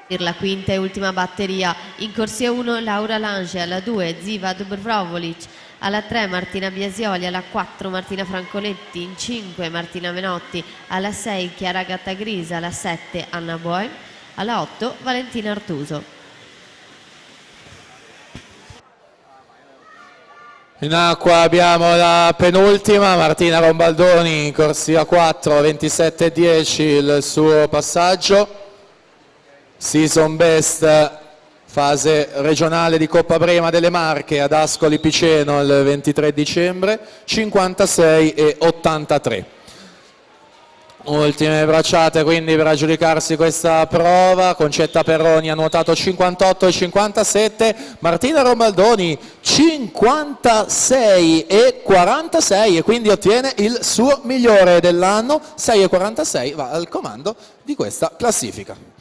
Per la quinta e ultima batteria, in corsia 1 Laura Lange, alla 2 Ziva Dubrovolic, alla 3 Martina Biasioli, alla 4 Martina Francoletti, in 5 Martina Menotti, alla 6 Chiara Gattagrisa, alla 7 Anna Boem, alla 8 Valentina Artuso. In acqua abbiamo la penultima, Martina Rombaldoni, corsia 4, 27:10 il suo passaggio. Season best, fase regionale di Coppa Brema delle Marche ad Ascoli Piceno il 23 dicembre, 56,83. Ultime bracciate quindi per aggiudicarsi questa prova. Concetta Perroni ha nuotato 58,57, Martina Rombaldoni 56,46 e quindi ottiene il suo migliore dell'anno, 6,46, va al comando di questa classifica.